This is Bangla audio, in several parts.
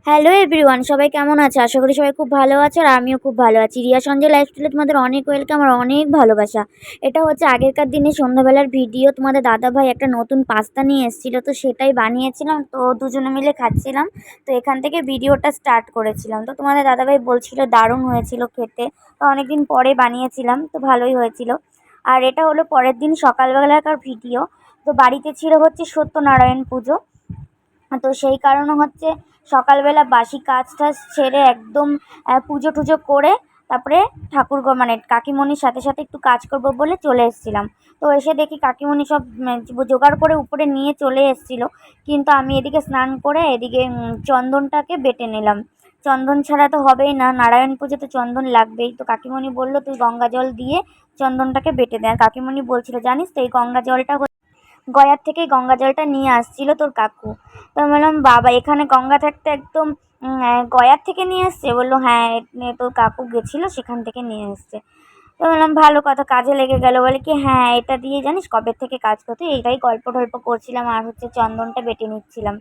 হ্যালো এভরিওয়ান, সবাই কেমন আছে? আশা করি সবাই খুব ভালো আছে আর আমিও খুব ভালো আছি। রিয়া সঞ্জয় লাইফস্টাইলে তোমাদের অনেক ওয়েলকাম আর অনেক ভালোবাসা। এটা হচ্ছে আগেরকার দিনে সন্ধ্যাবেলার ভিডিও। তোমাদের দাদাভাই একটা নতুন পাস্তা নিয়ে এসেছিলো, তো সেটাই বানিয়েছিলাম, তো দুজনে মিলে খাচ্ছিলাম। তো এখান থেকে ভিডিওটা স্টার্ট করেছিলাম। তো তোমাদের দাদাভাই বলছিল দারুণ হয়েছিল খেতে। তো অনেকদিন পরে বানিয়েছিলাম, তো ভালোই হয়েছিল। আর এটা হলো পরের দিন সকালবেলাকার ভিডিও। তো বাড়িতে ছিল হচ্ছে সত্যনারায়ণ পুজো। তো সেই কারণে হচ্ছে সকালবেলা বাসি কাজ টাজ ছেড়ে একদম পুজো টুজো করে তারপরে ঠাকুর মানে কাকিমণির সাথে সাথে একটু কাজ করব বলে চলে এসেছিলাম। তো এসে দেখি কাকিমণি সব জোগাড় করে উপরে নিয়ে চলে এসেছিলো, কিন্তু আমি এদিকে স্নান করে এদিকে চন্দনটাকে বেটে নিলাম। চন্দন ছাড়া তো হবেই না, নারায়ণ পুজোতে চন্দন লাগবেই। তো কাকিমণি বললো তুই গঙ্গা জল দিয়ে চন্দনটাকে বেটে দে। আর কাকিমণি বলছিল জানিস তো এই গঙ্গা জলটা গয়ার থেকেই গঙ্গা জলটা নিয়ে আসছিল তোর কাকু। তো আমি বললাম বাবা, এখানে গঙ্গা থাকতে একদম গয়ার থেকে নিয়ে এসছে? বললো হ্যাঁ, তোর কাকু গেছিলো সেখান থেকে নিয়ে এসছে। তো বললাম ভালো কথা, কাজে লেগে গেল। বলে কি হ্যাঁ, এটা দিয়ে জানিস কবে থেকে কাজ করতে, এইটাই গল্প টল্প করছিলাম আর হচ্ছে চন্দনটা বেটে নিচ্ছিলাম।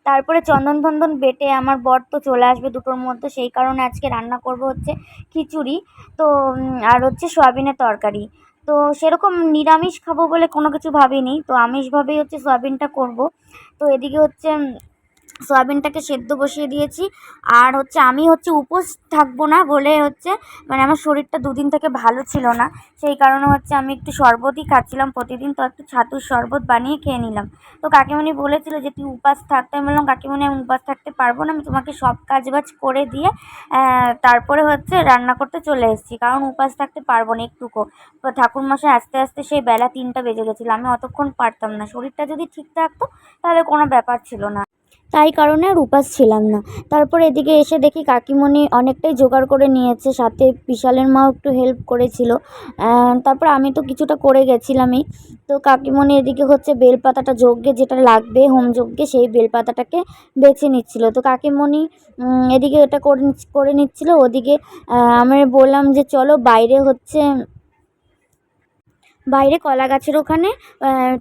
তারপরে চন্দন টন্দন বেটে আমার বর তো চলে আসবে দুটোর মধ্যে, সেই কারণে আজকে রান্না করব হচ্ছে খিচুড়ি। তো আর হচ্ছে সয়াবিনের তরকারি। তো সেরকম নিরামিষ খাবো বলে কোনো কিছু ভাবিনি, তো আমিষভাবেই হচ্ছে সয়াবিনটা করব। তো এদিকে হচ্ছে সয়াবিনটাকে সেদ্ধ বসিয়ে দিয়েছি। আর হচ্ছে আমি হচ্ছে উপোস থাকবো না বলে হচ্ছে মানে আমার শরীরটা দুদিন থেকে ভালো ছিল না, সেই কারণে হচ্ছে আমি একটু শরবতই খাচ্ছিলাম প্রতিদিন। তো একটু ছাতুর শরবত বানিয়ে খেয়ে নিলাম। তো কাকিমণি বলেছিল যে তুই উপাস থাকতে, আমি বললাম কাকিমণি আমি উপাস থাকতে পারবো না, আমি তোমাকে সব কাজ বাজ করে দিয়ে তারপরে হচ্ছে রান্না করতে চলে এসেছি, কারণ উপাস থাকতে পারবো না একটুকু। তো ঠাকুরমশাই আস্তে আস্তে সেই বেলা 3টা বেজে গেছিলো, আমি অতক্ষণ পারতাম না। শরীরটা যদি ঠিক থাকতো তাহলে কোনো ব্যাপার ছিল না, তাই কারণে আর উপাস ছিলাম না। তারপর এদিকে এসে দেখি কাকিমণি অনেকটাই জোগাড় করে নিয়েছে, সাথে বিশালের মাও একটু হেল্প করেছিল। তারপর আমি তো কিছুটা করে গেছিলামই। তো কাকিমণি এদিকে হচ্ছে বেলপাতাটা যজ্ঞে যেটা লাগবে হোম যজ্ঞে, সেই বেলপাতাটাকে বেছে নিচ্ছিল। তো কাকিমণি এদিকে এটা করে নিচ্ছিল, ওদিকে আমি বললাম যে চলো বাইরে হচ্ছে বাইরে কলা গাছের ওখানে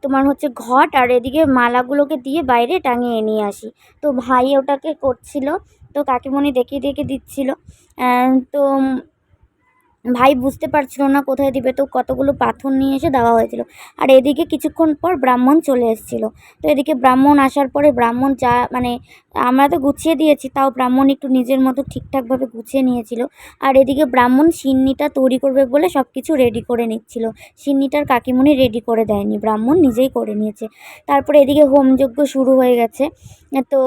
তোমার হচ্ছে ঘট আর এদিকে মালাগুলোকে দিয়ে বাইরে টাঙিয়ে নিয়ে আসি। তো ভাই ওটাকে করছিল, তো কাকিমণি দেখিয়ে দেখিয়ে দিচ্ছিল। তো ভাই বুঝতে পারছিল না কোথায় দিবে, তো কতগুলো পাথর নিয়ে এসে দেওয়া হয়েছিল। আর এদিকে কিছুক্ষণ পর ব্রাহ্মণ চলে এসেছিলো। তো এদিকে ব্রাহ্মণ আসার পরে ব্রাহ্মণ যা মানে আমরা তো গুছিয়ে দিয়েছি, তাও ব্রাহ্মণ একটু নিজের মতো ঠিকঠাকভাবে গুছিয়ে নিয়েছিল। আর এদিকে ব্রাহ্মণ সিন্নিটা তৈরি করবে বলে সব কিছু রেডি করে নিচ্ছিল। সিন্নিটার কাকিমণি রেডি করে দেয়নি, ব্রাহ্মণ নিজেই করে নিয়েছে। তারপরে এদিকে হোমযজ্ঞ শুরু হয়ে গেছে। তো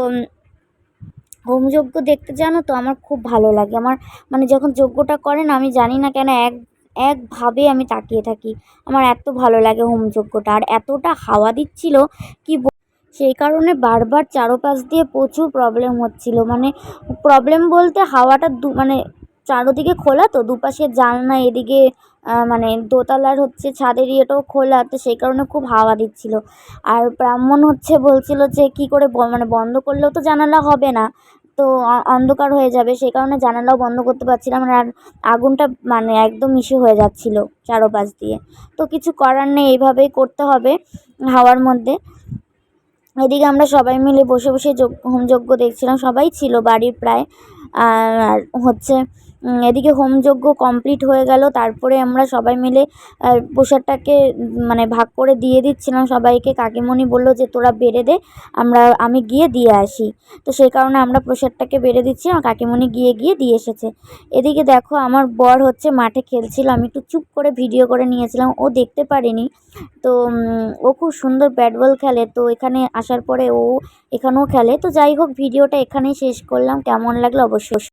হোমযজ্ঞ দেখতে জানো তো আমার খুব ভালো লাগে। আমার মানে যখন যজ্ঞটা করেন আমি জানি না কেন একভাবে আমি তাকিয়ে থাকি। আমার এত ভালো লাগে হোমযজ্ঞটা, আর এতটা হাওয়া দিচ্ছিল কি সেই কারণে বারবার চারপাশ দিয়ে প্রচুর প্রবলেম হচ্ছিল। মানে প্রবলেম বলতে হাওয়াটা মানে চারোদিকে খোলা, তো দুপাশে জানলা, এদিকে মানে দোতলার হচ্ছে ছাদের ইয়েটাও খোলা, তো সেই কারণে খুব হাওয়া দিচ্ছিল। আর ব্রাহ্মণ হচ্ছে বলছিল যে কি করে মানে বন্ধ করলেও তো জানালা হবে না, তো অন্ধকার হয়ে যাবে, সেই কারণে জানালাও বন্ধ করতে পারছিলাম না। আর আগুনটা মানে একদম ইস্যু হয়ে যাচ্ছিল চারপাশ দিয়ে। তো কিছু করার নেই, এইভাবেই করতে হবে হাওয়ার মধ্যে। এদিকে আমরা সবাই মিলে বসে বসে হোমযজ্ঞ দেখছিলাম, সবাই ছিল বাড়ির প্রায়। আর হচ্ছে এদিকে হোমযজ্ঞ কমপ্লিট হয়ে গেল। তারপরে আমরা সবাই মিলে প্রসাদটাকে মানে ভাগ করে দিয়ে দিচ্ছিলাম সবাইকে। কাকিমণি বলল যে তোরা বেড়ে দে, আমি গিয়ে দিয়ে আসি। তো সেই কারণে আমরা প্রসাদটাকে বেড়ে দিচ্ছি, আর কাকিমণি গিয়ে গিয়ে দিয়ে এসেছে। এদিকে দেখো আমার বর হচ্ছে মাঠে খেলছিল, আমি একটু চুপ করে ভিডিও করে নিয়েছিলাম, ও দেখতে পারেনি। তো ও খুব সুন্দর ব্যাট বল খেলে, তো এখানে আসার পরে ও এখানেও খেলে। তো যাই হোক, ভিডিওটা এখানেই শেষ করলাম। কেমন লাগলো অবশ্যই